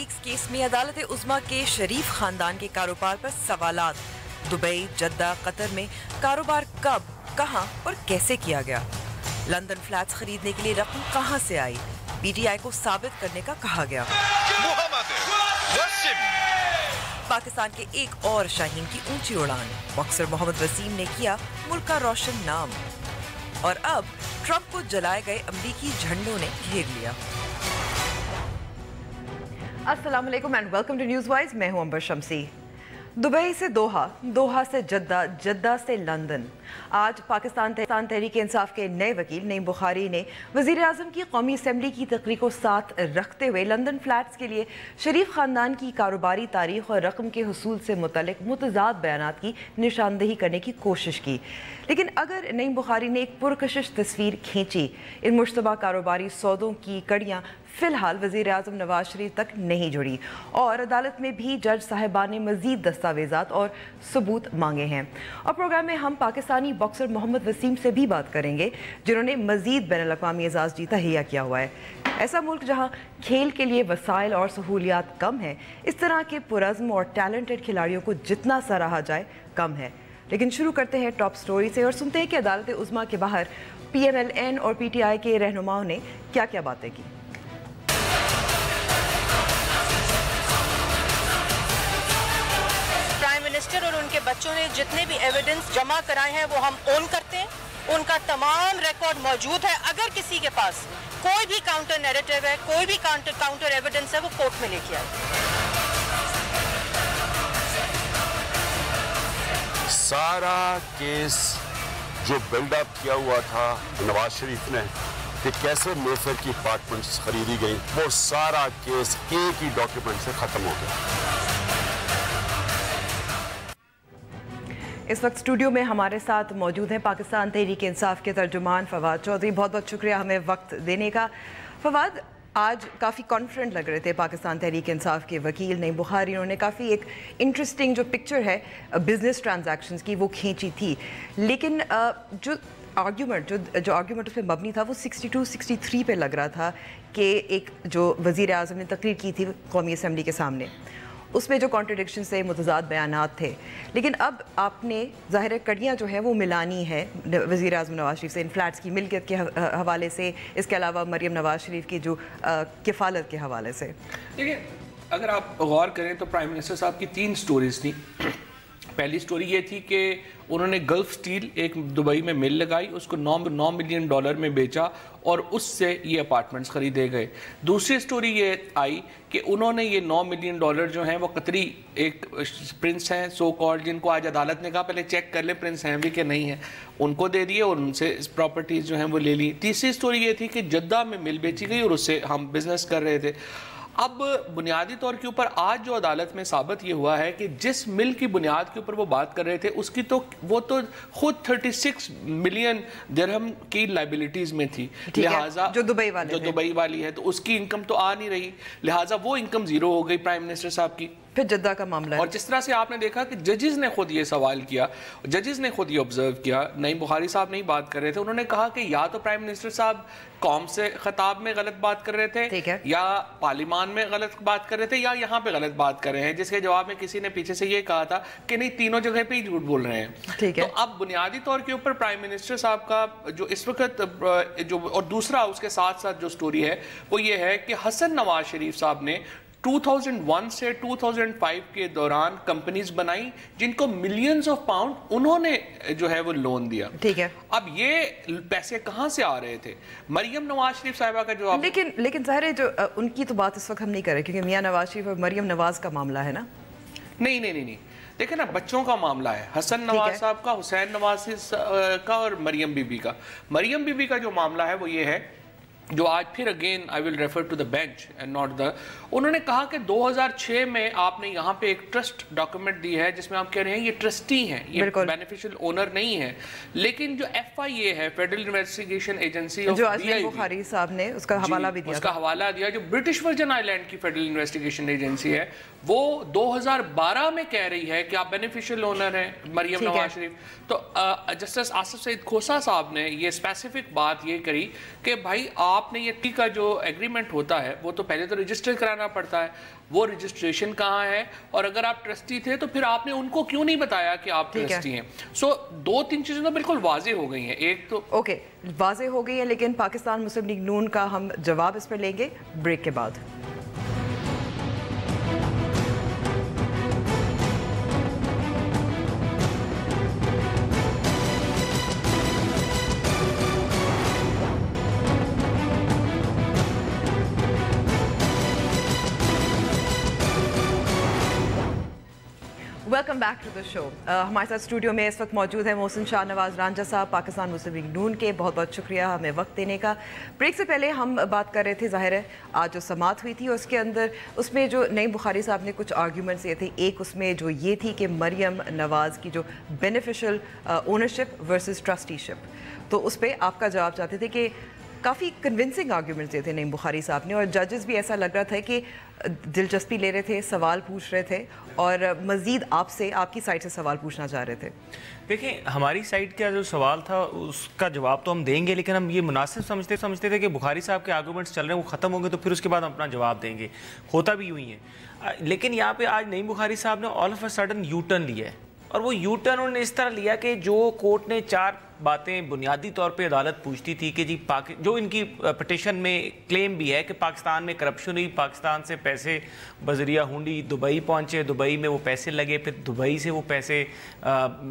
Leaks case में अदालत उज़्मा के शरीफ खानदान के कारोबार पर सवालात। दुबई, जद्दा, कतर में कारोबार कब, कहां और कैसे किया गया? लंदन फ्लैट्स खरीदने के लिए रकम कहां से आई? पीटीआई को साबित करने का कहा गया। पाकिस्तान के एक और शाहीन की ऊंची उड़ान, बॉक्सर मोहम्मद वसीम ने किया मुल्क का रोशन नाम। और अब ट्रंप को जलाए गए अमरीकी झंडों ने घेर लिया। अस्सलाम वालेकुम and welcome to News Wise. मैं हूं अंबर शमसी। दुबई से दोहा, दोहा से जद्दा, जद्दा से लंदन। आज पाकिस्तान तहरीक इंसाफ के नए वकील नईम बुखारी ने वज़ीर आज़म की कौमी असम्बली की तकरीर को साथ रखते हुए लंदन फ्लैट्स के लिए शरीफ ख़ानदान की कारोबारी तारीख और रकम के हुसूल से मुतल्लिक़ मुतज़ाद बयानात की निशानदेही करने की कोशिश की। लेकिन अगर नईम बुखारी ने एक पुरकशिश तस्वीर खींची, इन मुश्तबा कारोबारी सौदों की कड़ियाँ फ़िलहाल वज़ीर आज़म नवाज शरीफ तक नहीं जुड़ी और अदालत में भी जज साहिबान ने मज़ीद दस्तावेज़ात और सबूत मांगे हैं। और प्रोग्राम में हम पाकिस्तानी बॉक्सर मोहम्मद वसीम से भी बात करेंगे, जिन्होंने मज़ीद बैनुल-अक़वामी एजाज़ जीता तहैया किया हुआ है। ऐसा मुल्क जहाँ खेल के लिए वसाइल और सहूलियात कम हैं, इस तरह के पुरज़्म और टैलेंटेड खिलाड़ियों को जितना सराहा जाए कम है। लेकिन शुरू करते हैं टॉप स्टोरी से और सुनते हैं कि अदालत उज़्मा के बाहर PMLN और PTI के रहनुमाओं ने क्या क्या बातें की। मिनिस्टर और उनके बच्चों ने जितने भी एविडेंस जमा कराए हैं वो हम ओन करते हैं, उनका तमाम रिकॉर्ड मौजूद है। अगर किसी के पास कोई भी काउंटर नैरेटिव है, कोई भी काउंटर एविडेंस है, वो कोर्ट में लेके आए। सारा केस जो बिल्डअप किया हुआ था नवाज शरीफ ने कि कैसे मेफेयर की अपार्टमेंट्स खरीदी गई, वो सारा केस एक ही डॉक्यूमेंट से खत्म हो गया। इस वक्त स्टूडियो में हमारे साथ मौजूद हैं पाकिस्तान तहरीक इंसाफ के तर्जुमान फवाद चौधरी। बहुत बहुत शुक्रिया हमें वक्त देने का। फवाद, आज काफ़ी कॉन्फिडेंट लग रहे थे पाकिस्तान तहरीक इंसाफ के वकील नईम बुखारी। उन्होंने काफ़ी एक इंटरेस्टिंग जो पिक्चर है बिजनेस ट्रांजैक्शंस की वो खींची थी, लेकिन जो आर्ग्यूमेंट उस पर मबनी था वो 62-63 पे लग रहा था कि एक जो वज़ीर आज़म ने तकरीर की थी कौमी असम्बली के सामने, उसमें जो कॉन्ट्रडिक्शन से मुतज़ाद बयानात थे। लेकिन अब आपने ज़ाहिर कड़ियाँ जो हैं वो मिलानी है वज़ीर आज़म नवाज शरीफ से, इन फ्लैट्स की मिल्कियत के हवाले से, इसके अलावा मरियम नवाज शरीफ की जो किफ़ालत के हवाले से। देखिए, अगर आप गौर करें तो प्राइम मिनिस्टर साहब की 3 स्टोरीज थी। पहली स्टोरी ये थी कि उन्होंने गल्फ स्टील एक दुबई में मिल लगाई, उसको $9 मिलियन में बेचा और उससे ये अपार्टमेंट्स खरीदे गए। दूसरी स्टोरी ये आई कि उन्होंने ये $9 मिलियन जो हैं वो कतरी एक प्रिंस हैं सो कॉल्ड, जिनको आज अदालत ने कहा पहले चेक कर ले प्रिंस हैं भी कि नहीं है, उनको दे दिए और उनसे इस प्रॉपर्टीज़ जो हैं वो ले ली। तीसरी स्टोरी ये थी कि जद्दा में मिल बेची गई और उससे हम बिज़नेस कर रहे थे। अब बुनियादी तौर के ऊपर आज जो अदालत में साबित ये हुआ है कि जिस मिल की बुनियाद के ऊपर वो बात कर रहे थे उसकी तो वो तो खुद 36 मिलियन दिरहम की लाइबिलिटीज में थी, लिहाजा जो दुबई वाली है तो उसकी इनकम तो आ नहीं रही, लिहाजा वो इनकम जीरो हो गई प्राइम मिनिस्टर साहब की। फिर जद्दा का मामला है। और जिस तरह से आपने देखा कि जजेस ने खुद ये सवाल किया, जजेस ने खुद ये ऑब्जर्व किया, नईम बुखारी साहब नहीं बात कर रहे थे, उन्होंने कहा कि या तो प्राइम मिनिस्टर साहब कौम से खिताब में गलत बात कर रहे थे या पार्लिमान में गलत बात कर रहे थे या यहाँ पे गलत बात कर रहे हैं, जिसके जवाब में किसी ने पीछे से ये कहा था कि नहीं तीनों जगह पे ही झूठ बोल रहे हैं। तो अब बुनियादी तौर के ऊपर प्राइम मिनिस्टर साहब का जो इस वक्त जो और दूसरा उसके साथ साथ जो स्टोरी है वो ये है कि हसन नवाज शरीफ साहब ने 2001 से 2005 के दौरान कंपनीज बनाई जिनको मिलियंस ऑफ पाउंड उन्होंने जो है वो लोन दिया। ठीक है, अब ये पैसे कहां से आ रहे थे? मरियम नवाज शरीफ साहिबा का जवाब, लेकिन ज़ाहिर है जो उनकी तो बात इस वक्त हम नहीं कर रहे क्योंकि मियां नवाज शरीफ और मरियम नवाज का मामला है ना। नहीं, देखिए ना, बच्चों का मामला है, हसन नवाज साहब का, हुसैन नवाज का और मरियम बीबी का। मरियम बीबी का जो मामला है वो ये है जो आज फिर again I will refer to the bench and not the, उन्होंने कहा कि 2006 में आपने यहाँ पे एक ट्रस्ट डॉक्यूमेंट दी है जिसमें आप कह रहे हैं ये ट्रस्टी हैं, ये बेनिफिशियल ओनर नहीं है, लेकिन जो FIA है फेडरल इन्वेस्टिगेशन एजेंसी जो नईम बुखारी साहब ने उसका हवाला भी दिया, उसका हवाला दिया, जो ब्रिटिश वर्जन आइलैंड की फेडरल इन्वेस्टिगेशन एजेंसी है, वो 2012 में कह रही है कि आप बेनिफिशियल ओनर हैं मरियम नवाज शरीफ। तो जस्टिस आसिफ सईद खोसा साहब ने ये स्पेसिफिक बात ये करी कि भाई آپ نے یہ ٹی کا جو ایگریمنٹ ہوتا ہے وہ تو پہلے تو رجسٹر کرانا پڑتا ہے, وہ رجسٹریشن کہاں ہے, اور اگر آپ ٹرسٹی تھے تو پھر آپ نے ان کو کیوں نہیں بتایا کہ آپ ٹرسٹی ہیں. سو 2-3 چیزیں تو بالکل واضح ہو گئی ہیں. ایک تو اوکے واضح ہو گئی ہے, لیکن پاکستان مسلم لیگ نون کا ہم جواب اس پر لیں گے بریک کے بعد. ویلکم بیک ٹو دا شو. ہمارے ساتھ اسٹوڈیو میں اس وقت موجود ہیں محسن شاہ نواز رانجھا صاحب, پاکستان مسلم لیگ نون کے. بہت بہت شکریہ ہمیں وقت دینے کا. بریک سے پہلے ہم بات کر رہے تھے, ظاہر ہے آج جو سماعت ہوئی تھی اس کے اندر اس میں جو نعیم بخاری صاحب نے کچھ آرگیومنٹس یہ تھے. ایک اس میں جو یہ تھی کہ مریم نواز کی جو بینیفیشل اونرشپ ورسز ٹرسٹی شپ, تو اس پہ آپ کا جواب چاہتے تھے کہ کافی کنونسنگ آرگیومنٹس دیے تھے نعیم بخاری صاحب نے, اور ججز بھی ایسا لگ رہا تھا کہ دلچسپی لے رہے تھے, سوال پوچھ رہے تھے, اور مزید آپ سے, آپ کی سائڈ سے سوال پوچھنا چاہ رہے تھے. دیکھیں ہماری سائڈ کا جو سوال تھا اس کا جواب تو ہم دیں گے, لیکن ہم یہ مناسب سمجھتے تھے کہ بخاری صاحب کے آرگومنٹس چل رہے ہیں وہ ختم ہوں گے تو پھر اس کے بعد ہم اپنا جواب دیں گے. ہوتا بھی یوں ہی ہے, لیکن یہاں پہ آج نعیم بخاری صاحب نے all of a sudden you turn لیا ہے, اور وہ یو ٹرن انہوں نے اس طرح لیا کہ جو کورٹ نے 4 باتیں بنیادی طور پہ عدالت پوچھتی تھی کہ جی جو ان کی پٹیشن میں کلیم بھی ہے کہ پاکستان میں کرپشن ہوئی, پاکستان سے پیسے بذریعہ ہونڈی دبئی پہنچے, دبئی میں وہ پیسے لگے, پھر دبئی سے وہ پیسے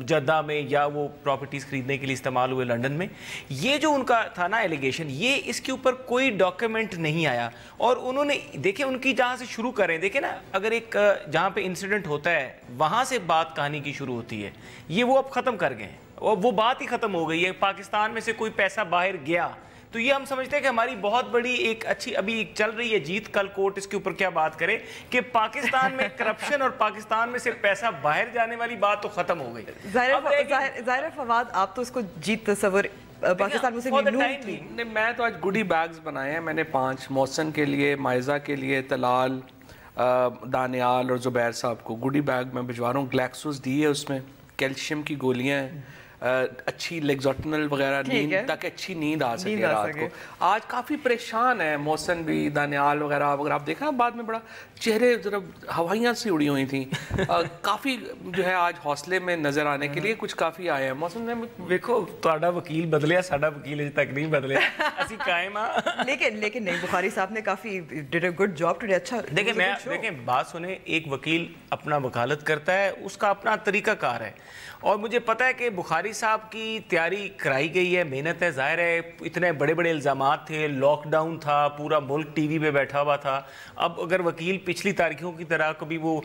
جدہ میں یا وہ پراپرٹیز خریدنے کے لیے استعمال ہوئے لنڈن میں. یہ جو ان کا تھا نا ایلیگیشن, یہ اس کے اوپر کوئی ڈاکیومنٹ نہیں آیا, اور انہوں نے دیکھیں ان کی جہاں سے شروع کریں, دیکھیں نا اگر ایک جہاں پہ انسیڈنٹ ہوتا ہے وہاں سے بات کہانی کی شروع ہوتی ہے, یہ وہ اب ختم کر گئے ہیں, وہ بات ہی ختم ہو گئی ہے. پاکستان میں سے کوئی پیسہ باہر گیا تو یہ ہم سمجھتے ہیں کہ ہماری بہت بڑی ایک اچھی ابھی چل رہی ہے جیت. کل کورٹ اس کے اوپر کیا بات کرے کہ پاکستان میں کرپشن اور پاکستان میں سے پیسہ باہر جانے والی بات تو ختم ہو گئی. ظاہر فواد, آپ تو اس کو جیت تصور پاکستان مسلم لیگ نون کی. میں تو آج گوڈی بیگز بنائے ہیں میں نے 5, محسن کے لیے, مائزہ کے لیے, طلال, دانیال اور زبیر صاحب کو گوڈی بیگ میں بھجوا رہا ہوں. گلیکسوز دی ہے, اس میں کیلشیم کی گولیاں ہیں, اچھی لیگزوٹنل وغیرہ نیند, تاکہ اچھی نیند آ سکے رات کو. آج کافی پریشان ہے محسن بھی, دانیال وغیرہ. اگر آپ دیکھیں بعد میں بڑا چہرے ذرا ہوائیاں سی اڑی ہوئی تھیں, کافی جو ہے آج حوصلے میں نظر آنے کے لیے کچھ کافی آئے ہیں. محسن نے دیکھو تہاڈا وکیل بدلیا, ساڈا وکیل اجے تک نہیں بدلیا, اسی قائم ہاں. لیکن نعیم بخاری صاحب نے کافی did a good job today. اچھا دیکھیں بات سنیں, ایک وکیل اپنا وکالت کرتا ہے, اس کا اپنا طریقہ کار ہے, اور مجھے پتا ہے کہ بخاری صاحب کی تیاری کرائی گئی ہے, محنت ہے, ظاہر ہے اتنے بڑے بڑے الزامات تھے, لاک ڈاؤن تھا, پورا ملک ٹی وی پہ بیٹھا ہوا تھا. اب اگر وکیل پچھلی تاریخوں کی طرح کبھی وہ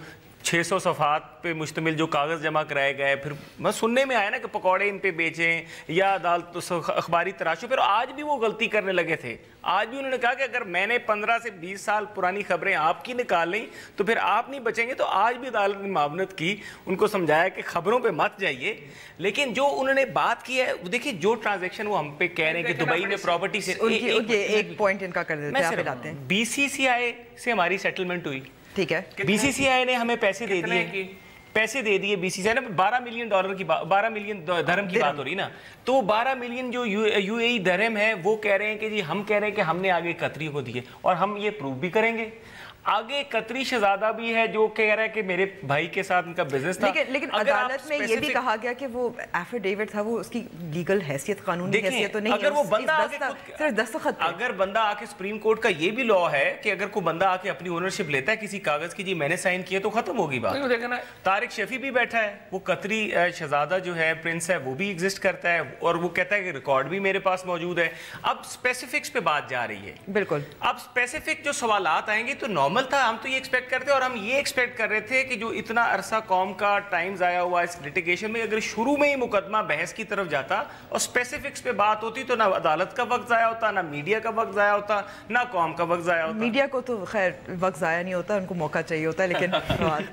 600 صفحات پہ مشتمل جو کاغذ جمع کرائے گئے, پھر میں سننے میں آیا نا کہ پکوڑے ان پہ بیچیں یا عدالت اخباری تراشو, پھر آج بھی وہ غلطی کرنے لگے تھے. آج بھی انہوں نے کہا کہ اگر میں نے 15 سے 20 سال پرانی خبریں آپ کی نکال لیں تو پھر آپ نہیں بچیں گے. تو آج بھی عدالت نے معاونت کی, ان کو سمجھایا کہ خبروں پہ مت جائیے. لیکن جو انہوں نے بات کی ہے, دیکھیں جو ٹرانزیکشن وہ ہم پہ کہہ رہے ہیں کہ دبئی میں پراپرٹی سے, ایک پوائنٹ ان کا کر دیتے ہیں, BCCI سے ہماری سیٹلمنٹ ہوئی, ٹھیک ہے, BCCI نے ہمیں پیسے دے دیے, BCCI نے $12 ملین کی 12 ملین درہم کی بات ہو رہی نا, تو 12 ملین جو UAE درہم ہے وہ کہہ رہے ہیں کہ جی ہم کہہ رہے ہیں کہ ہم نے آگے قطری کو دیے, اور ہم یہ پروو بھی کریں گے. آگے قطری شہزادہ بھی ہے جو کہہ رہا ہے کہ میرے بھائی کے ساتھ ان کا بزنس تھا. لیکن عدالت میں یہ بھی کہا گیا کہ وہ ایفیڈیوٹ تھا, وہ اس کی لیگل حیثیت, قانونی حیثیت تو نہیں ہے. اگر وہ بندہ صرف دستخط, اگر بندہ آ کے سپریم کورٹ کا یہ بھی لا ہے کہ اگر کوئی بندہ آ کے اپنی اونرشپ لیتا ہے کسی کاغذ کی, جی میں نے سائن کیا, تو ختم ہوگی بات. طارق شفیع بھی بیٹھا ہے, وہ قطری شہزادہ جو ہے پرنس ہے وہ بھی ایگزسٹ کرتا ہے, اور وہ کہتا ہے کہ ریکارڈ بھی میرے پاس موجود ہے. اب اسپیسیفکس پہ بات جا رہی ہے. بالکل, اب اسپیسیفک جو سوالات آئیں گے تو نارمل تھا, ہم تو یہ کرتے, اور ہم یہ ایکسپیکٹ کر رہے تھے کہ جو اتنا عرصہ قوم کا ٹائم ضائع ہوا اس لیٹیگیشن میں, اگر شروع میں ہی مقدمہ بحث کی طرف جاتا اور اسپیسیفکس پہ بات ہوتی تو نہ عدالت کا وقت ضائع ہوتا, نہ میڈیا کا وقت ضائع ہوتا, نہ قوم کا وقت ضائع ہوتا. میڈیا کو تو خیر وقت ضائع نہیں ہوتا, ان کو موقع چاہیے ہوتا ہے, لیکن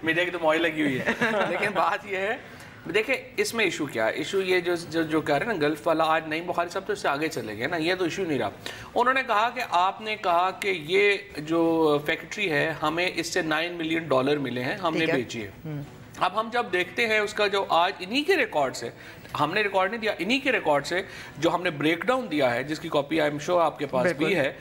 میڈیا کی تو موئی لگی ہوئی ہے. لیکن بات یہ ہے, دیکھیں اس میں ایشو کیا ہے, ایشو یہ جو کہہ رہے ہیں نا گلف والا, آج نعیم بخاری صاحب تو اس سے آگے چلے گئے نا, یہ تو ایشو نہیں رہا. انہوں نے کہا کہ آپ نے کہا کہ یہ جو فیکٹری ہے ہمیں اس سے $9 ملین ملے ہیں, ہم نے بیچی ہے. अब हम जब देखते हैं उसका जो आज इन्हीं के रिकॉर्ड से, हमने रिकॉर्ड नहीं दिया, इन्हीं के रिकॉर्ड से जो हमने ब्रेकडाउन दिया है, जिसकी कॉपी आई एम श्योर आपके पास भी है,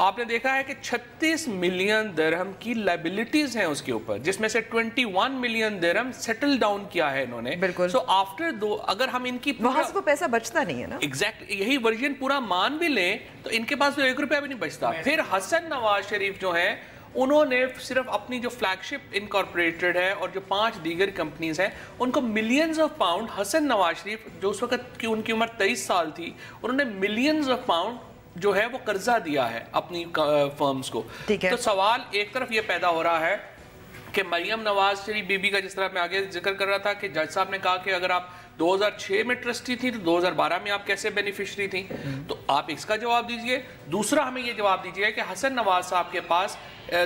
आपने देखा है कि 36 मिलियन दिरहम की लायबिलिटीज हैं उसके ऊपर, जिसमें से 21 मिलियन दिरहम सेटल डाउन किया है इन्होंने। सो आफ्टर दो, अगर हम इनकी वहां से तो पैसा बचता नहीं है ना, एग्जैक्ट यही वर्जन पूरा मान भी लें तो इनके पास तो 1 रुपया भी नहीं बचता। फिर हसन नवाज शरीफ जो है, उन्होंने सिर्फ अपनी जो फ्लैगशिप इनकॉर्पोरेटेड है और जो 5 दीगर कंपनीज हैं, उनको millions of pound, Hassan Nawaz Sharif जो उस वक्त की उनकी उम्र 23 साल थी, उन्होंने मिलियंस ऑफ पाउंड जो है वो कर्जा दिया है अपनी फर्म्स को। तो सवाल एक तरफ ये पैदा हो रहा है कि मरियम नवाज शरीफ बीबी का, जिस तरह मैं आगे जिक्र कर रहा था कि जज साहब ने कहा कि अगर आप 2006 में ट्रस्टी थी तो 2012 में आप कैसे बेनिफिशरी थी, तो आप इसका जवाब दीजिए। दूसरा हमें ये जवाब दीजिए कि हसन नवाज साहब के पास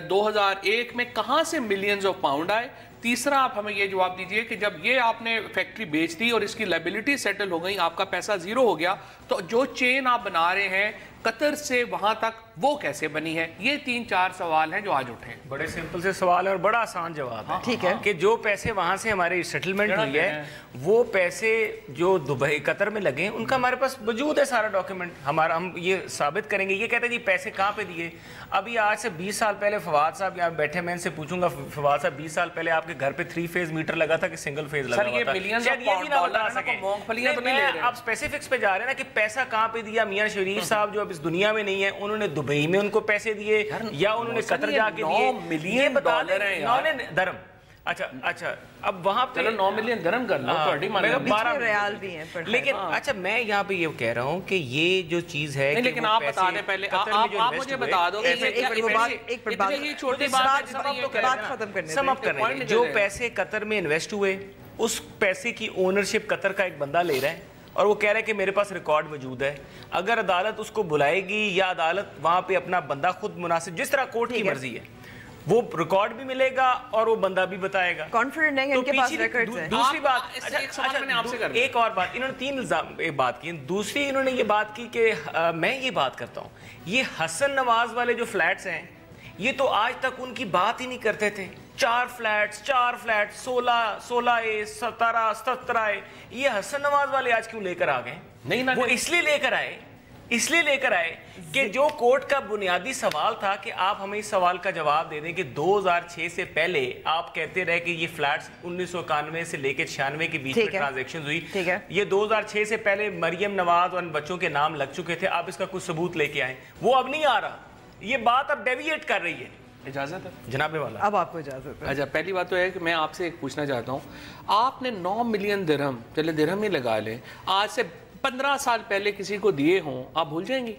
2001 में कहां से मिलियंस ऑफ पाउंड आए। तीसरा आप हमें ये जवाब दीजिए कि जब ये आपने फैक्ट्री बेच दी और इसकी लायबिलिटी सेटल हो गई, आपका पैसा जीरो हो गया, तो जो चेन आप बना रहे हैं कतर से वहां तक, वो कैसे बनी है? ये 3-4 सवाल हैं जो आज उठे। बड़े सिंपल से सवाल है और बड़ा आसान जवाब है। ठीक है कि जो पैसे वहां से हमारी सेटलमेंट हुई है, वो पैसे जो दुबई कतर में लगे, उनका हमारे पास मौजूद है सारा डॉक्यूमेंट हमारा, हम ये साबित करेंगे। ये कहते हैं जी पैसे कहाँ पे दिए। अभी आज से 20 साल पहले फवाद साहब यहाँ बैठे, मैं इनसे पूछूंगा फवाद साहब 20 साल पहले आपके घर पे 3 फेज मीटर लगा था कि सिंगल फेज लगा था? आप स्पेसिफिक्स पे जा रहे हैं ना कि पैसा कहाँ पे दिया। मियां शरीफ साहब जो अब इस दुनिया में नहीं है, उन्होंने दुबई में उनको पैसे दिए या उन्होंने कतर जाके दिए? 9 मिलियन डॉलर है यार। दरम। अच्छा अब वहां पे 9 मिलियन दरम कर लो, 12 रियाल भी हैं। लेकिन अच्छा मैं यहाँ पे ये कह रहा हूँ कि ये जो चीज है, लेकिन आप बता दें पहले, आप मुझे बता दो, समाप्त करने जो पैसे कतर में इन्वेस्ट हुए, उस पैसे की ओनरशिप कतर का एक बंदा ले रहा है और वो कह रहा है कि मेरे पास रिकॉर्ड मौजूद है। अगर अदालत उसको बुलाएगी या अदालत वहां पे अपना बंदा खुद मुनासिब, जिस तरह कोर्ट की मर्जी है, वो रिकॉर्ड भी मिलेगा और वो बंदा भी बताएगा। कॉन्फिडेंट नहीं है इनके पास रिकॉर्ड्स हैं। दूसरी बात, एक और बात, इन्होंने 3 इल्जाम बात की। दूसरी इन्होंने ये बात की कि मैं ये बात करता हूँ, ये हसन नवाज वाले जो फ्लैट्स हैं, ये तो आज तक उनकी बात ही नहीं करते थे। 4 फ्लैट्स 16 ए 17 ए, ये हसन नवाज वाले आज क्यों लेकर आ गए? नहीं ना, वो इसलिए लेकर आए कि जो कोर्ट का बुनियादी सवाल था कि आप हमें इस सवाल का जवाब दे दें कि 2006 से पहले आप कहते रहे कि ये फ्लैट्स 1991 से लेकर 96 के बीच में ट्रांजैक्शन हुई, ये 2006 से पहले मरियम नवाज और बच्चों के नाम लग चुके थे, आप इसका कुछ सबूत लेके आए। वो अब नहीं आ रहा, ये बात अब डेविएट कर रही है। इजाजत है जनाबे वाला? अब आपको इजाजत है। अच्छा, पहली बात तो है कि मैं आपसे एक पूछना चाहता हूँ, आपने 9 मिलियन दिरहम, चले दिरहम ही लगा लें, आज से 15 साल पहले किसी को दिए हों, आप भूल जाएंगे?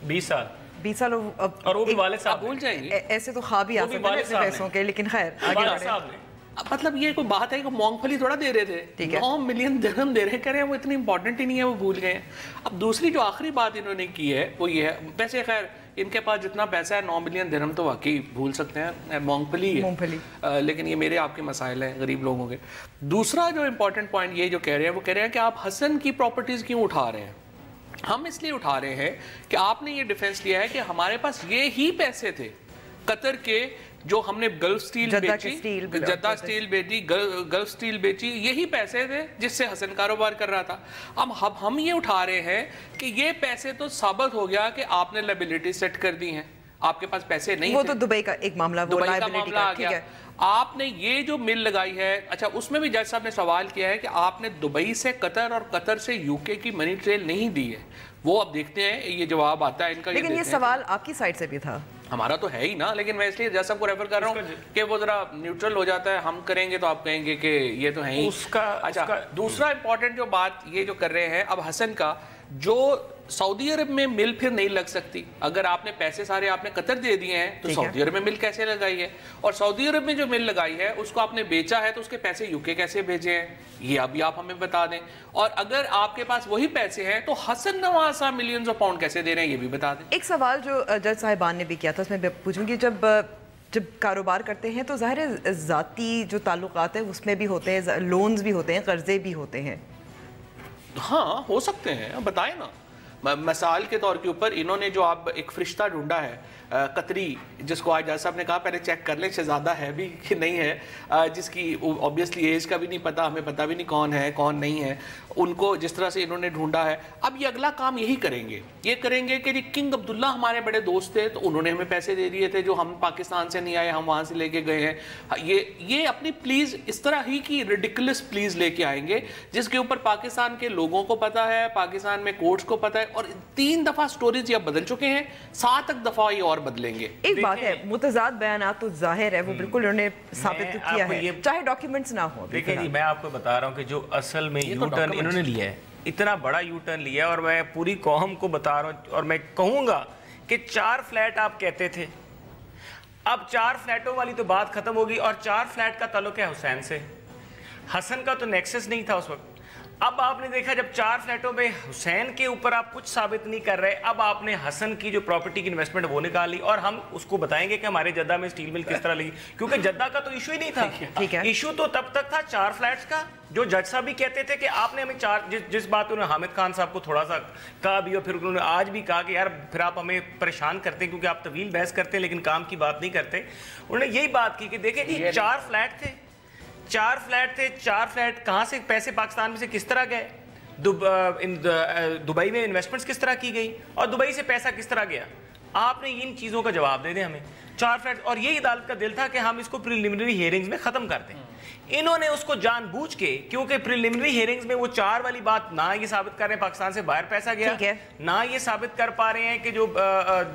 20 साल और वो भी वाले साहब भूल जाएंगे। ऐसे तो ख्वाब ही आ सकते हैं पैसों के, लेकिन खैर आगे बढ़े। मतलब ये कोई बात है कि मूंगफली थोड़ा दे रहे थे, 9 मिलियन दिरहम दे रहे, कह रहे हैं वो इतनी इंपॉर्टेंट ही नहीं है, वो भूल गए। अब दूसरी जो आखिरी बात इन्होंने की है वो ये है, वैसे खैर इनके पास जितना पैसा है 9 मिलियन दिरहम तो वाकई भूल सकते हैं, मूंगफली है, लेकिन ये मेरे आपके मसाइल हैं गरीब लोगों के। दूसरा जो इंपॉर्टेंट पॉइंट ये जो कह रहे हैं, वो कह रहे हैं कि आप हसन की प्रॉपर्टीज क्यों उठा रहे हैं? हम इसलिए उठा रहे हैं कि आपने ये डिफेंस लिया है कि हमारे पास ये ही पैसे थे कतर के, जो हमने गल्फ स्टील बेची, जद्दा स्टील बेची, गल्फ स्टील बेची, यही पैसे थे जिससे हसन कारोबार कर रहा था। अब हम ये उठा रहे हैं कि ये पैसे तो साबित हो गया कि आपने लायबिलिटी सेट कर दी हैं, आपके पास पैसे नहीं वो थे। तो दुबई का एक मामला, दुबई का मामला आ गया। आपने ये जो मिल लगाई है, अच्छा उसमें भी जज साहब ने सवाल किया है कि आपने दुबई से कतर और कतर से यूके की मनी ट्रेल नहीं दी है। वो अब देखते हैं ये जवाब आता है इनका। लेकिन ये सवाल आपकी साइड से भी था, हमारा तो है ही ना, लेकिन मैं इसलिए जज साहब को रेफर कर रहा हूँ कि वो जरा न्यूट्रल हो जाता है। हम करेंगे तो आप कहेंगे कि ये तो है ही अच्छा। दूसरा इंपॉर्टेंट जो बात ये जो कर रहे हैं अब हसन का, जो सऊदी अरब में मिल फिर नहीं लग सकती। अगर आपने पैसे सारे आपने कतर दे दिए हैं तो सऊदी अरब में मिल कैसे लगाई है, और सऊदी अरब में जो मिल लगाई है उसको आपने बेचा है तो उसके पैसे यूके कैसे भेजे हैं, ये अभी आप हमें बता दें। और अगर आपके पास वही पैसे हैं तो हसन नवाज साहब मिलियंस ऑफ पाउंड कैसे दे रहे हैं, ये भी बता दें। एक सवाल जो जज साहिबान ने भी किया था, उसमें पूछूंगी, जब कारोबार करते हैं तो ज़ाहिर है ज़ाती जो ताल्लुकात है उसमें भी होते हैं, लोन्स भी होते हैं, कर्जे भी होते हैं। हाँ हो सकते हैं, बताएं ना। मिसाल के तौर के ऊपर इन्होंने जो आप एक फरिश्ता ढूंढा है, قطری جس کو آج جج صاحب نے کہا پہلے چیک کر لیں شہزادہ ہے بھی کہ نہیں ہے, جس کی obviously ایج کا بھی نہیں پتا, ہمیں پتا بھی نہیں کون ہے کون نہیں ہے, ان کو جس طرح سے انہوں نے ڈھونڈا ہے. اب یہ اگلا کام یہی کریں گے, یہ کریں گے کہ جی کنگ عبداللہ ہمارے بڑے دوست تھے تو انہوں نے ہمیں پیسے دے دیے تھے جو ہم پاکستان سے نہیں آئے, ہم وہاں سے لے کے گئے ہیں. یہ اپنی پلیز اس طرح ہی کی ریڈیکولس پلیز لے کے آئیں گے جس کے اوپر پاکستان کے لوگوں کو پتا ہے, پاکستان میں کورٹس کو پتا ہے, اور 3 دفعہ سٹوریز یہ بدل چکے ہیں, 7 دفعہ یہ اور بدلیں گے. ایک بات ہے, متضاد بیانات تو ظاہر ہے, وہ بالکل انہوں نے ثابت کیا ہے چاہے ڈاکیومنٹس نہ ہوں. دیکھیں جی, میں آپ کو بتا رہا ہوں کہ جو اصل میں یو ٹرن انہوں نے لیا ہے, اتنا بڑا یو ٹرن لیا ہے, اور میں پوری قوم کو بتا رہا ہوں, اور میں کہوں گا کہ 4 فلیٹ آپ کہتے تھے, اب 4 فلیٹوں والی تو بات ختم ہوگی, اور 4 فلیٹ کا تعلق ہے حسین سے. حسن کا تو نیکسس نہیں تھا اس وقت. اب آپ نے دیکھا جب 4 فلیٹوں میں حسین کے اوپر آپ کچھ ثابت نہیں کر رہے, اب آپ نے حسن کی جو پراپرٹی کی انویسٹمنٹ وہ نکالی, اور ہم اس کو بتائیں گے کہ ہمارے جدہ میں سٹیل مل کس طرح لگی, کیونکہ جدہ کا تو ایشو ہی نہیں تھا. ایشو تو تب تک تھا 4 فلیٹس کا, جو جج صاحب بھی کہتے تھے کہ آپ نے ہمیں 4, جس بات انہوں نے حامد خان صاحب کو تھوڑا سا کہا بھی, اور پھر انہوں نے آج بھی کہا کہ یار پھر آپ ہمیں پریشان کرتے ہیں کیونکہ آپ طویل بحث کرتے ہیں لیکن کام کی بات نہیں کرتے. انہوں نے یہی بات کی کہ دیکھیں جی 4 فلیٹ تھے, 4 فلیٹ کہاں سے پیسے پاکستان میں سے کس طرح گئے, دبئی میں انویسٹمنٹس کس طرح کی گئی, اور دبئی سے پیسہ کس طرح گیا. آپ نے ان چیزوں کا جواب دے دیں ہمیں. 4 فلیٹ, اور یہی عدالت کا دل تھا کہ ہم اس کو پریلیمنری ہیئرنگز میں ختم کر دیں. انہوں نے اس کو جان بوجھ کے, کیونکہ پریلیمنری ہیئرنگز میں وہ 4 والی بات نہ یہ ثابت کر رہے ہیں پاکستان سے باہر پیسہ گیا, نہ یہ ثابت کر پا رہے ہیں کہ جو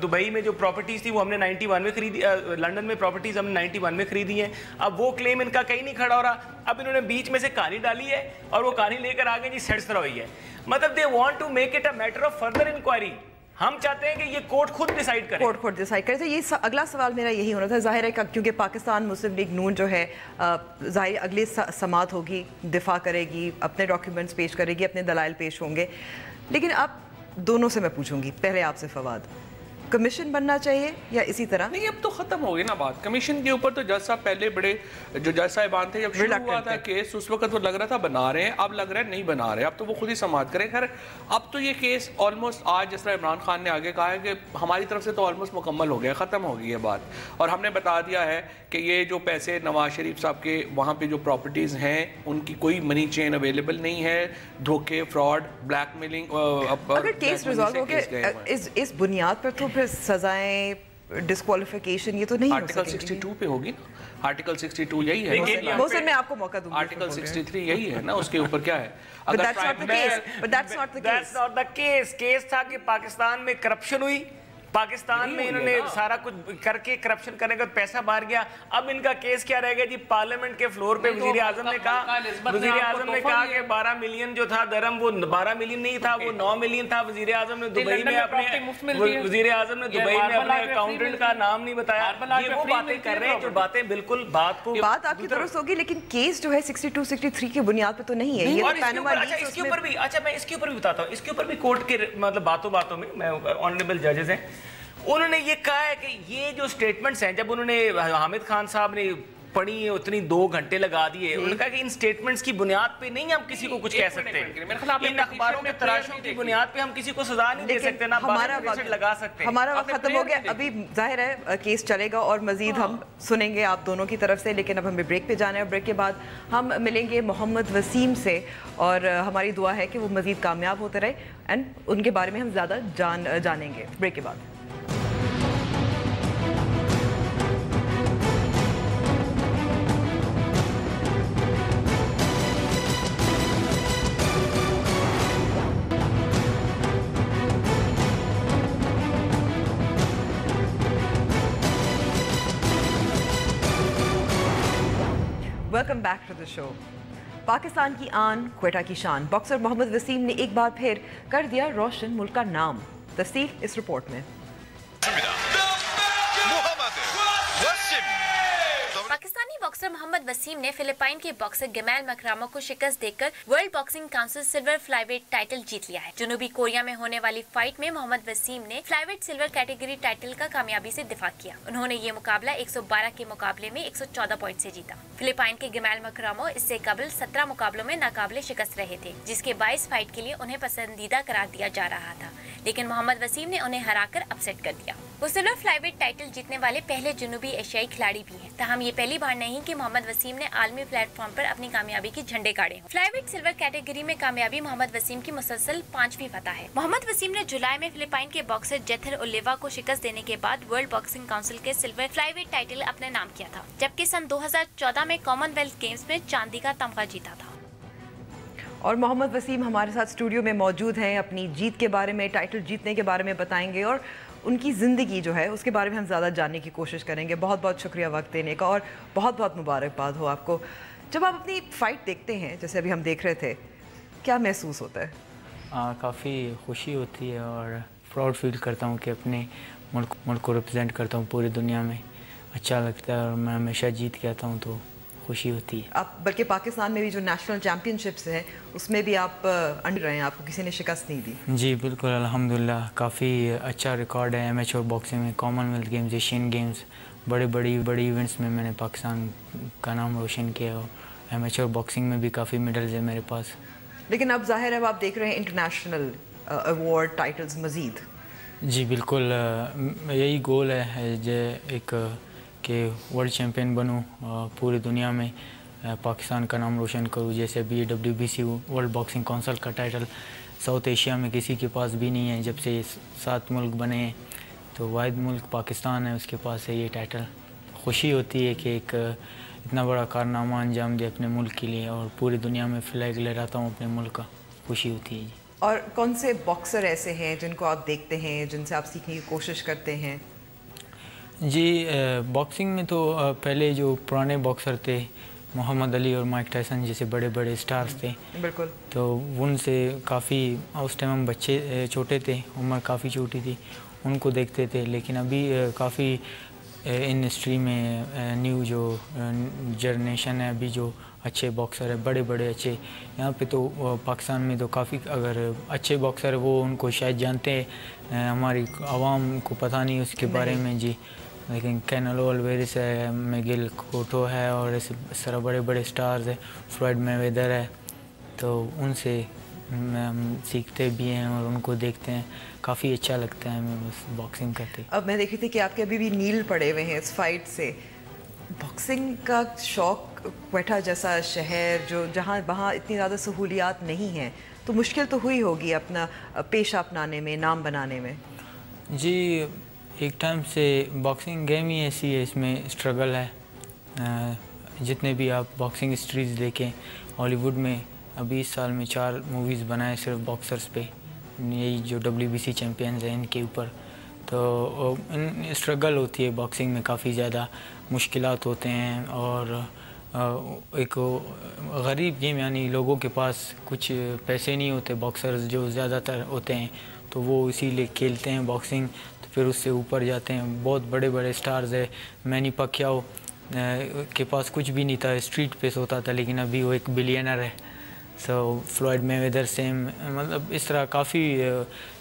دبئی میں جو پراپرٹیز تھی وہ ہم نے 91 میں خریدی, لنڈن میں پراپرٹیز ہم نے 91 میں خریدی ہیں. اب وہ کلیم ان کا کہیں نہیں کھڑا ہو رہا. اب انہوں نے بیچ میں سے کہانی ڈالی ہے, اور وہ کہانی لے کر آگے جی سیٹس طرح ہوئی ہے. مطلب they want to make it a matter of further inquiry. ہم چاہتے ہیں کہ یہ کورٹ خود ڈیسائیڈ کرے. کورٹ خود ڈیسائیڈ کرے. یہ اگلا سوال میرا یہی ہونا تھا. ظاہر ہے کیونکہ پاکستان مسلم لیگ نون جو ہے ظاہر اگلی سماعت ہوگی, دفاع کرے گی, اپنے ڈاکیومنٹس پیش کرے گی, اپنے دلائل پیش ہوں گے. لیکن اب دونوں سے میں پوچھوں گی, پہلے آپ سے فواد, کمیشن بننا چاہیے یا اسی طرح؟ نہیں, اب تو ختم ہو گئی نا بات. کمیشن کے اوپر تو جج صاحب پہلے بڑے, جو جج صاحبان تھے جب شروع ہوا تھا کیس اس وقت وہ لگ رہا تھا بنا رہے ہیں, اب لگ رہا ہے نہیں بنا رہے, اب تو وہ خود ہی سماعت کریں. خیر اب تو یہ کیس آلموسٹ آج جس طرح عمران خان نے آگے کہا ہے کہ ہماری طرف سے تو آلموسٹ مکمل ہو گیا, ختم ہو گئی ہے بات. اور ہم نے بتا دیا ہے کہ یہ جو پیسے نواز شریف صاحب کے وہاں پہ جو پراپرٹیز ہیں ان کی کوئی منی چین اویلیبل نہیں ہے. دھوکے, فراڈ, بلیک میلنگ. اگر کیس ریزالو ہو گیا اس بنیاد پر تو پھر سزائیں, ڈسکوالیفیکیشن یہ تو نہیں ہو سکتی. آرٹیکل 62 پہ ہوگی. آرٹیکل 62 یہی ہے. محسن میں آپ کو موقع دوں گا. آرٹیکل 63 یہی ہے نا, اس کے اوپر کیا ہے. But that's not the case. But that's not the case. Case تھا کہ پاکستان میں کرپشن ہوئی, پاکستان میں انہوں نے سارا کچھ کر کے کرپشن کرنے کا پیسہ باہر گیا. اب ان کا کیس کیا رہ گیا جی, پارلیمنٹ کے فلور پہ وزیر اعظم نے کہا کہ 12 ملین جو تھا درہم وہ 12 ملین نہیں تھا, وہ 9 ملین تھا. وزیر اعظم نے دبئی میں اپنے اکاؤنٹنٹ کا نام نہیں بتایا. یہ وہ باتیں کر رہے ہیں جو باتیں بالکل بات آپ کی درست ہوگی, لیکن کیس جو ہے 62 63 کی بنیاد پہ تو نہیں ہے. اس کے اوپر بھی, اچھا میں اس کے اوپر بھی بتاتا ہوں, اس کے اوپر بھی کورٹ کے مطلب باتوں میں آنریبل ججز ہیں, انہوں نے یہ کہا ہے کہ یہ جو سٹیٹمنٹس ہیں, جب انہوں نے حامد خان صاحب نے پڑھی اتنی 2 گھنٹے لگا دیے, انہوں نے کہا کہ ان سٹیٹمنٹس کی بنیاد پہ نہیں ہم کسی کو کچھ کہہ سکتے, ان اخباروں کے تراشوں کی بنیاد پہ ہم کسی کو سزا نہیں دے سکتے, نہ ہمارا وقت لگا سکتے. ہمارا وقت ختم ہو گیا. ابھی ظاہر ہے کیس چلے گا اور مزید ہم سنیں گے آپ دونوں کی طرف سے, لیکن اب ہمیں بریک پہ جانا ہے. بریک کے بعد ہم ملیں گے محمد وسیم سے, اور ہماری دعا ہے کہ وہ مزید کامیاب ہوتے رہے اینڈ ان کے بارے میں ہم زیادہ جانیں گے. بریک کے بعد. ویلکم بیک ٹو دا شو. پاکستان کی آن, کوئٹہ کی شان, باکسر محمد وسیم نے ایک بار پھر کر دیا روشن ملک کا نام. تفصیل اس رپورٹ میں. پاکستانی पाकिस्तानी बॉक्सर मोहम्मद वसीम ने फिलिपाइन के बॉक्सर गमैल मकरामो को शिकस्त देकर world boxing council silver flyweight title जीत लिया है। जनूबी कोरिया में होने वाली फाइट में मोहम्मद वसीम ने फ्लाईवेट सिल्वर कैटेगरी टाइटल का कामयाबी से दिफा किया। उन्होंने ये मुकाबला 112 के मुकाबले में 114 पॉइंट से जीता। फिलिपाइन के गमैल मकरामो इससे कबल 17 मुकाबलों में नाकाबिले शिकस्त रहे थे, जिसके 22 फाइट के लिए उन्हें पसंदीदा करार दिया जा रहा था, लेकिन मोहम्मद वसीम ने उन्हें हराकर अपसेट कर दिया। वो सिल्वर फ्लाईवेट टाइटल जीतने वाले पहले जनूबी एशियाई खिलाड़ी भी हैं। ताहम ये पहली बार नहीं कि मोहम्मद वसीम ने आलमी प्लेटफॉर्म पर अपनी कामयाबी के झंडे गाड़े हों। फ्लाईवेट सिल्वर कैटेगरी में कामयाबी मोहम्मद वसीम की मुसलसल 5वीं फतह है। मोहम्मद वसीम ने जुलाई में फिलिपाइन के बॉक्सर जेथर ओलिवा को शिकस्त देने के बाद वर्ल्ड बॉक्सिंग काउंसिल के सिल्वर फ्लाईवेट टाइटल अपने नाम किया था, जबकि सन 2014 में कॉमनवेल्थ गेम्स में चांदी का तमगा जीता था। और मोहम्मद वसीम हमारे साथ स्टूडियो में मौजूद हैं, अपनी जीत के बारे में, टाइटल जीतने के बारे में बताएंगे और उनकी ज़िंदगी जो है उसके बारे में हम ज़्यादा जानने की कोशिश करेंगे। बहुत बहुत शुक्रिया वक्त देने का और बहुत बहुत मुबारकबाद हो आपको। जब आप अपनी फ़ाइट देखते हैं, जैसे अभी हम देख रहे थे, क्या महसूस होता है? काफ़ी खुशी होती है और प्राउड फील करता हूँ कि अपने मुल्क को रिप्रेजेंट करता हूँ पूरी दुनिया में। अच्छा लगता है और मैं हमेशा जीत के आता हूँ तो खुशी होती है। आप बल्कि पाकिस्तान में भी जो नेशनल चैम्पियनशिप्स हैं उसमें भी आप अंडर रहे हैं, आपको किसी ने शिकस्त नहीं दी। जी बिल्कुल, अल्हम्दुलिल्लाह काफ़ी अच्छा रिकॉर्ड है एमेच्योर बॉक्सिंग में। कॉमनवेल्थ गेम्स, एशियन गेम्स, बड़ी इवेंट्स में मैंने पाकिस्तान का नाम रोशन किया और एमेच्योर बॉक्सिंग में भी काफ़ी मेडल्स है मेरे पास। लेकिन अब जाहिर है आप देख रहे हैं इंटरनेशनल अवार्ड टाइटल्स मज़ीद। जी बिल्कुल, यही गोल है जो एक कि वर्ल्ड चैम्पियन बनूं, पूरी दुनिया में पाकिस्तान का नाम रोशन करूं। जैसे अभी WBC वर्ल्ड बॉक्सिंग काउंसिल का टाइटल साउथ एशिया में किसी के पास भी नहीं है। जब से 7 मुल्क बने हैं तो वाहिद मुल्क पाकिस्तान है, उसके पास है ये टाइटल। खुशी होती है कि एक इतना बड़ा कारनामा अंजाम दे अपने मुल्क के लिए और पूरी दुनिया में फ्लैग लहराता हूँ अपने मुल्क का। खुशी होती है जी। और कौन से बॉक्सर ऐसे हैं जिनको आप देखते हैं, जिनसे आप सीखने की कोशिश करते हैं? जी बॉक्सिंग में तो पहले जो पुराने बॉक्सर थे, मोहम्मद अली और माइक टायसन जैसे बड़े स्टार्स थे, बिल्कुल, तो उनसे काफ़ी, उस टाइम हम बच्चे छोटे थे, उम्र काफ़ी छोटी थी, उनको देखते थे। लेकिन अभी काफ़ी इंडस्ट्री में न्यू जो जनरेशन है, अभी जो अच्छे बॉक्सर है, बड़े अच्छे यहाँ पे तो पाकिस्तान में तो काफ़ी अगर अच्छे बॉक्सर है वो उनको शायद जानते हैं, हमारी आवाम को पता नहीं उसके बारे में जी। लेकिन कैनेलो अल्वेरेस है, मिगेल कोटो है और इस तरह बड़े स्टार्स है, फ्लॉयड मैवेदर है, तो उनसे हम सीखते भी हैं और उनको देखते हैं। काफ़ी अच्छा लगता है हमें बस बॉक्सिंग करते। अब मैं देख रही थी कि आपके अभी भी नील पड़े हुए हैं इस फाइट से। बॉक्सिंग का शौक, क्वेटा जैसा शहर जो जहाँ वहाँ इतनी ज़्यादा सहूलियात नहीं हैं, तो मुश्किल तो हुई होगी अपना पेशा अपनाने में, नाम बनाने में। जी एक टाइम से बॉक्सिंग गेम ही ऐसी है, इसमें स्ट्रगल है। जितने भी आप बॉक्सिंग हिस्ट्रीज देखें, हॉलीवुड में अभी इस साल में 4 मूवीज़ बनाए सिर्फ बॉक्सर्स पे, यही जो WBC चैम्पियंस हैं इनके ऊपर। तो स्ट्रगल होती है बॉक्सिंग में, काफ़ी ज़्यादा मुश्किलात होते हैं और एक गरीब गेम, यानी लोगों के पास कुछ पैसे नहीं होते, बॉक्सर्स जो ज़्यादातर होते हैं तो वो इसीलिए खेलते हैं बॉक्सिंग, तो फिर उससे ऊपर जाते हैं। बहुत बड़े स्टार्स है, मैनी पकियाओ के पास कुछ भी नहीं था, स्ट्रीट पे सोता था, लेकिन अभी वो एक बिलियनर है। सो फ्लॉयड मैवेदर सेम, मतलब इस तरह काफ़ी।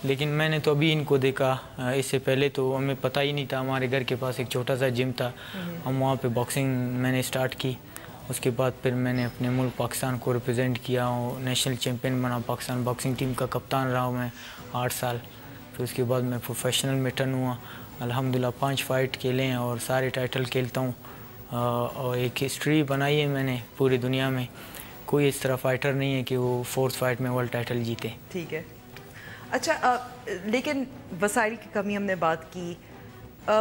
लेकिन मैंने तो अभी इनको देखा, इससे पहले तो हमें पता ही नहीं था। हमारे घर के पास एक छोटा सा जिम था, हम वहाँ पे बॉक्सिंग मैंने स्टार्ट की। उसके बाद फिर मैंने अपने मुल्क पाकिस्तान को रिप्रेजेंट किया और नेशनल चैम्पियन बना, पाकिस्तान बॉक्सिंग टीम का कप्तान रहा हूँ मैं 8 साल। फिर उसके बाद मैं प्रोफेशनल में टर्न हुआ, अल्हम्दुलिल्लाह 5 फाइट खेले हैं और सारे टाइटल खेलता हूँ। और एक हिस्ट्री बनाई है मैंने पूरी दुनिया में, कोई इस तरह फाइटर नहीं है कि वो 4th फाइट में वर्ल्ड टाइटल जीते। ठीक है, अच्छा लेकिन वसाइल की कमी हमने बात की,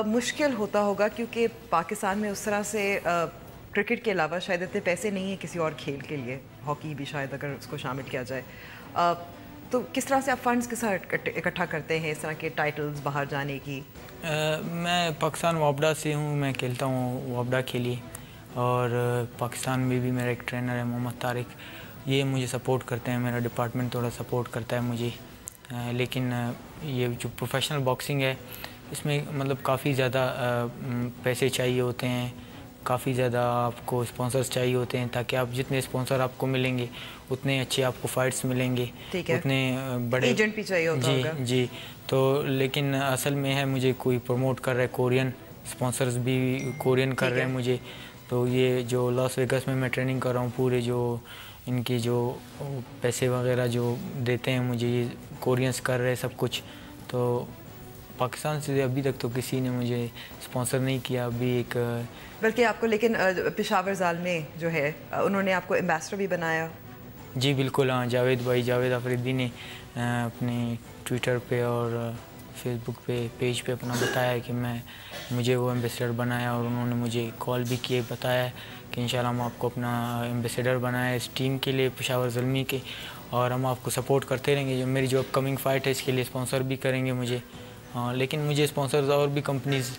मुश्किल होता होगा क्योंकि पाकिस्तान में उस तरह से क्रिकेट के अलावा शायद इतने पैसे नहीं है किसी और खेल के लिए, हॉकी भी शायद अगर उसको शामिल किया जाए। तो किस तरह से आप फंड्स के साथ इकट्ठा करते हैं इस तरह के टाइटल्स बाहर जाने की? मैं पाकिस्तान वापडा से हूँ, मैं खेलता हूँ वापडा के लिए, और पाकिस्तान में भी मेरा एक ट्रेनर है मोहम्मद तारिक, ये मुझे सपोर्ट करते हैं, मेरा डिपार्टमेंट थोड़ा सपोर्ट करता है मुझे। लेकिन ये जो प्रोफेशनल बॉक्सिंग है इसमें मतलब काफ़ी ज़्यादा पैसे चाहिए होते हैं, کافی زیادہ آپ کو اسپانسرز چاہیے ہوتے ہیں تاکہ آپ جتنے اسپانسر آپ کو ملیں گے اتنے اچھے آپ کو فائٹس ملیں گے, اتنے بڑے ایجنٹ بھی چاہیے ہوتا ہوگا. جی تو لیکن اصل میں ہے مجھے کوئی پروموٹ کر رہا ہے, کورین اسپانسرز بھی کورین کر رہے ہیں مجھے. تو یہ جو لاس ویگس میں میں ٹریننگ کر رہا ہوں, پورے جو ان کی جو پیسے وغیرہ جو دیتے ہیں مجھے, یہ کورینس کر رہے سب کچھ. تو پاکستان سے ابھی تک تو کسی نے مجھے اسپانسر نہیں کیا ابھی ایک, بلکہ آپ کو لیکن پشاور زالمے جو ہے انہوں نے آپ کو ایمبیسڈر بھی بنایا. جی بالکل, ہاں, جاوید بھائی, جاوید آفریدی نے اپنے ٹویٹر پہ اور فیس بک پہ پیج پہ اپنا بتایا ہے کہ مجھے وہ ایمبیسڈر بنایا, اور انہوں نے مجھے کال بھی کیے, بتایا ہے کہ انشاءاللہ ہم آپ کو اپنا ایمبیسڈر بنایا اس ٹیم کے لیے پشاور زلمی کے, اور ہم آپ کو سپورٹ کرتے رہیں گے. جو میری جو اپ کمنگ فائٹ ہے اس کے لیے اسپانسر بھی کریں گے مجھے. ہاں, لیکن مجھے اسپانسرز اور بھی کمپنیز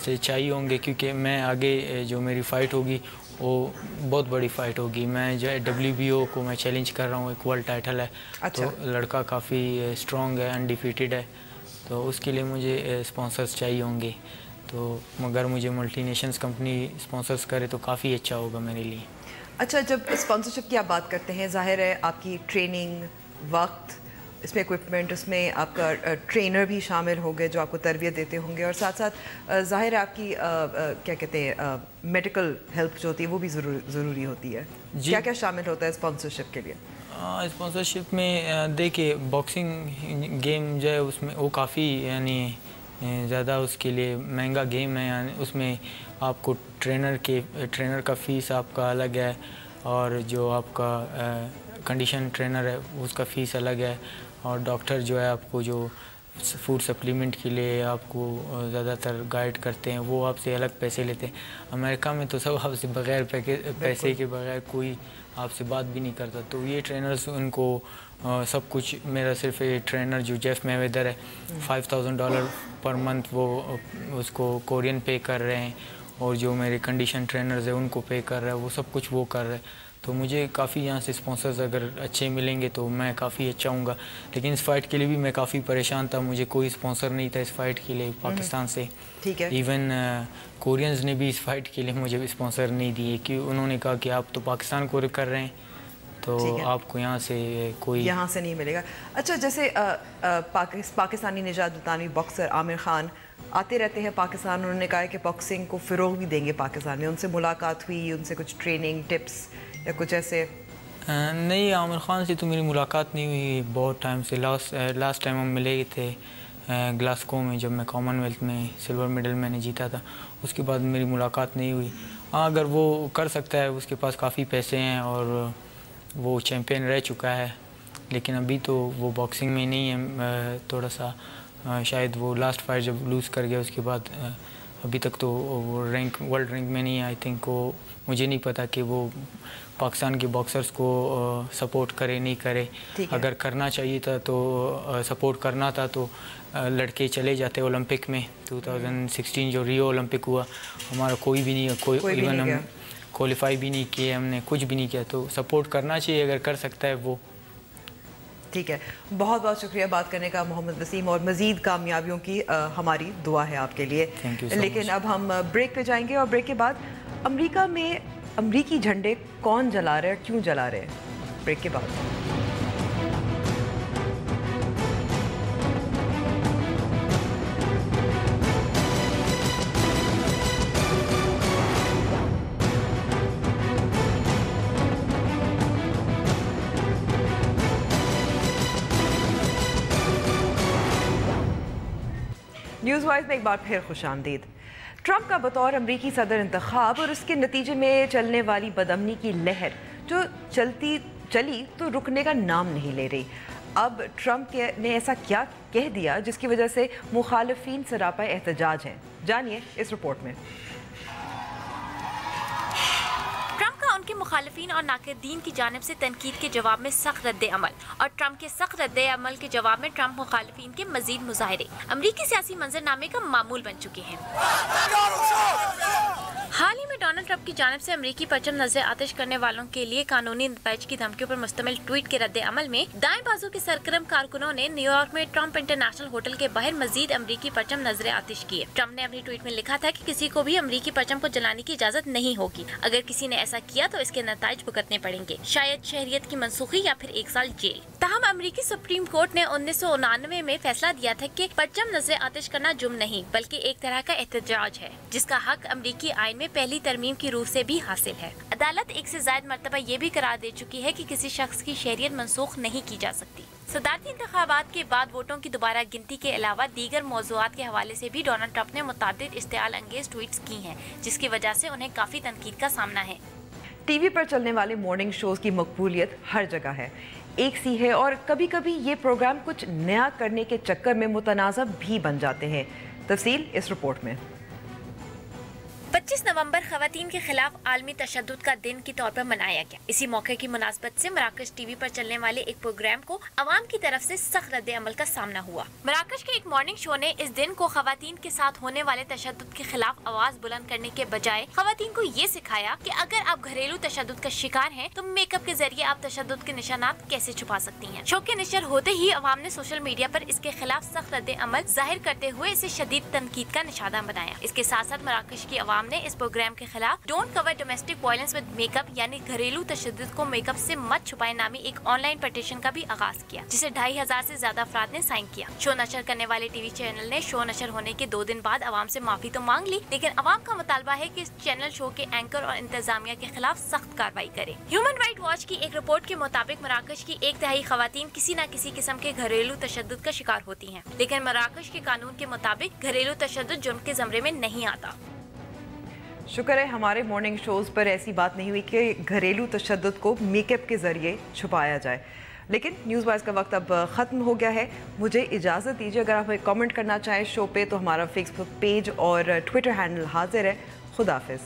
سے چاہیے ہوں گے, کیونکہ میں آگے جو میری فائٹ ہوگی وہ بہت بڑی فائٹ ہوگی. میں جو WBO کو میں چیلنج کر رہا ہوں, ایک ورلڈ ٹائٹل ہے. تو لڑکا کافی اسٹرانگ ہے, انڈیفیٹڈ ہے, تو اس کے لیے مجھے اسپانسرز چاہیے ہوں گے. تو مگر مجھے ملٹی نیشنز کمپنی اسپانسرز کرے تو کافی اچھا ہوگا میرے لیے. اچھا, جب اسپانسرشپ کی آپ بات کرتے ہیں, ظاہر ہے آپ کی ٹریننگ, وقت, اس میں اکوپمنٹ, اس میں آپ کا ٹرینر بھی شامل ہو گئے جو آپ کو تربیت دیتے ہوں گے, اور ساتھ ساتھ ظاہر ہے آپ کی کیا کہتے ہیں میڈیکل ہیلپ جو ہوتی ہے وہ بھی ضروری ہوتی ہے. کیا کیا شامل ہوتا ہے اسپانسرشپ کے لیے؟ اسپانسرشپ میں دیکھیے باکسنگ گیم جو ہے اس میں وہ کافی یعنی زیادہ اس کے لیے مہنگا گیم ہے. یعنی اس میں آپ کو ٹرینر کا فیس آپ کا الگ ہے, اور جو آپ کا کنڈیشن ٹرینر ہے اس کا فیس الگ ہے, اور ڈاکٹر جو ہے آپ کو جو فوڈ سپلیمنٹ کے لیے آپ کو زیادہ تر گائیڈ کرتے ہیں وہ آپ سے الگ پیسے لیتے ہیں. امریکہ میں تو سب آپ سے بغیر پیسے کے بغیر کوئی آپ سے بات بھی نہیں کرتا. تو یہ ٹرینرز ان کو سب کچھ, میرا صرف یہ ٹرینر جو جیف میویدر ہے $5,000 پر منتھ وہ اس کو کورین پے کر رہے ہیں, اور جو میرے کنڈیشن ٹرینرز ہیں ان کو پے کر رہا ہے, وہ سب کچھ وہ کر رہے ہیں. تو مجھے کافی یہاں سے اسپانسرز اگر اچھے ملیں گے تو میں کافی اچھا ہوں گا. لیکن اس فائٹ کے لیے بھی میں کافی پریشان تھا, مجھے کوئی اسپانسر نہیں تھا اس فائٹ کے لیے پاکستان سے. ٹھیک ہے, ایون کورینز نے بھی اس فائٹ کے لیے مجھے اسپانسر نہیں دیے, کہ انہوں نے کہا کہ آپ تو پاکستان کو کر رہے ہیں تو آپ کو یہاں سے کوئی یہاں سے نہیں ملے گا. اچھا, جیسے پاکستانی نژاد برطانوی باکسر عامر خان آتے رہتے ہیں پاکستان, انہوں نے کہا کہ باکسنگ کو فروغ بھی دیں گے پاکستان میں. ان سے ملاقات ہوئی, ان سے کچھ ٹریننگ ٹپس یا کچھ ایسے؟ نہیں, عامر خان سے تو میری ملاقات نہیں ہوئی بہت ٹائم سے. لاسٹ ٹائم ہم ملے تھے گلاسکو میں جب میں کامن ویلتھ میں سلور میڈل میں نے جیتا تھا, اس کے بعد میری ملاقات نہیں ہوئی. ہاں, اگر وہ کر سکتا ہے, اس کے پاس کافی پیسے ہیں اور وہ چیمپئن رہ چکا ہے, لیکن ابھی تو وہ باکسنگ میں نہیں ہے. تھوڑا سا شاید وہ لاسٹ فائٹ جب لوز کر گیا اس کے بعد ابھی تک تو وہ ورلڈ رینک میں نہیں ہے. آئی تھنک وہ, مجھے نہیں پتا کہ وہ پاکستان کے باکسرز کو سپورٹ کرے نہیں کرے. اگر کرنا چاہیے تھا تو سپورٹ کرنا تھا تو لڑکے چلے جاتے اولمپک میں. 2016 جو ریو اولمپک ہوا, ہمارا کوئی بھی نہیں, کوئی ایون ہم کوالیفائی بھی نہیں کیے, ہم نے کچھ بھی نہیں کیا. تو سپورٹ کرنا چاہیے اگر کر سکتا ہے وہ. ٹھیک ہے, بہت بہت شکریہ بات کرنے کا محمد وسیم, اور مزید کامیابیوں کی ہماری دعا ہے آپ کے لیے. لیکن اب ہم بریک پہ جائیں گے, اور بریک کے بعد امریکہ میں امریکی جھنڈے کون جلا رہے ہیں, کیوں جلا رہے ہیں, بریک کے بعد. نیوز وائز میں ایک بار پھر خوش آمدید. ٹرمپ کا بطور امریکی صدر انتخاب اور اس کے نتیجے میں چلنے والی بدامنی کی لہر جو چلی تو رکنے کا نام نہیں لے رہی. اب ٹرمپ نے ایسا کیا کہہ دیا جس کی وجہ سے مخالفین سراپا احتجاج ہیں, جانیے اس رپورٹ میں. ٹرمپ کا ان کے مخالفین اور ناقدین کی جانب سے تنقید کے جواب میں سخت رد عمل, اور ٹرمپ کے سخت رد عمل کے جواب میں ٹرمپ مخالفین کے مزید مظاہرے امریکی سیاسی منظر نامے کا معمول بن چکے ہیں. हाल ही में डोनाल्ड ट्रंप की जानिब से अमरीकी परचम नजर आतिश करने वालों के लिए कानूनी नतज की धमकियों पर मुश्तमिल ट्वीट के रद्द अमल में दाएं बाजू के सरगर्म कारकुनों ने न्यूयॉर्क में ट्रंप इंटरनेशनल होटल के बाहर मजीद अमरीकी परचम नजर आतिश किए। ट्रंप ने अपनी ट्वीट में लिखा था कि किसी को भी अमरीकी परचम को जलाने की इजाजत नहीं होगी। अगर किसी ने ऐसा किया तो इसके नताइज भुगतने पड़ेंगे, शायद शहरियत की मनसूखी या फिर 1 साल जेल। ताहम अमरीकी सुप्रीम कोर्ट ने 1999 में फैसला दिया था कि परचम नजर आतिश करना जुर्म नहीं बल्कि एक तरह का एहतजाज है, जिसका हक अमरीकी आइन में पहली तरमीम की रूह से भी हासिल है। अदालत 1 से ज्यादा मरतबा ये भी करार दे चुकी है कि किसी शख्स की शहरियत मनसूख नहीं की जा सकती। सदारती इंतखाबात के बाद वोटों की दोबारा गिनती के अलावा दीगर मौज़ूआत के हवाले से भी डोनाल्ड ट्रंप ने मुतादिद इश्तिआल अंगेज ट्वीट्स की हैं, जिसकी वजह से उन्हें काफी तनकीद का सामना है। टीवी पर चलने वाले मॉर्निंग शोज की मकबूलियत हर जगह है, एक सी है, और कभी कभी ये प्रोग्राम कुछ नया करने के चक्कर में मुतनाज़ा भी बन जाते हैं। तफसील इस रिपोर्ट में। 25 नवंबर खवातीन के खिलाफ आलमी तशद्दुद का दिन के तौर पर मनाया गया। इसी मौके की मुनासबत से मराकश टीवी पर चलने वाले एक प्रोग्राम को अवाम की तरफ से सख्त रद्द अमल का सामना हुआ। मराकश के एक मॉर्निंग शो ने इस दिन को खवातीन के साथ होने वाले तशद्दुद के खिलाफ आवाज बुलंद करने के बजाय खवातीन को ये सिखाया कि अगर आप घरेलू तशद्दुद का शिकार हैं तो मेकअप के जरिए आप तशद्दुद के निशानात कैसे छुपा सकती हैं। शो के नशर होते ही अवाम ने सोशल मीडिया पर इसके खिलाफ सख्त रद्द अमल जाहिर करते हुए इसे शदीद तनकीद का निशाना बनाया। इसके साथ साथ मराकश की अवाम ने इस प्रोग्राम के खिलाफ don't cover domestic violence with makeup यानी घरेलू तशद्दुद को मेकअप से मत छुपाए नामी एक ऑनलाइन पटिशन का भी आगाज किया, जिसे 2500 से ज्यादा अफराद ने साइन किया। शो नशर करने वाले टीवी चैनल ने शो नशर होने के 2 दिन बाद अवाम से माफी तो मांग ली, लेकिन अवाम का मुतालबा है कि इस चैनल शो के एंकर और इंतजामिया के खिलाफ सख्त कार्रवाई करे। ह्यूमन राइट वॉच की एक रिपोर्ट के मुताबिक मराकश की 1/3 खवातीन किसी न किसी किस्म के घरेलू तशद्दुद का शिकार होती हैं, लेकिन मराकश के कानून के मुताबिक घरेलू तशद्दुद जुर्म के ज़मरे में नहीं आता। शुक्र है हमारे मॉर्निंग शोज़ पर ऐसी बात नहीं हुई कि घरेलू तशद्दुद को मेकअप के ज़रिए छुपाया जाए। लेकिन न्यूज़ वाइज का वक्त अब ख़त्म हो गया है, मुझे इजाज़त दीजिए। अगर आप हमें कमेंट करना चाहें शो पे तो हमारा फेसबुक पेज और ट्विटर हैंडल हाजिर है। खुदा हाफिज़।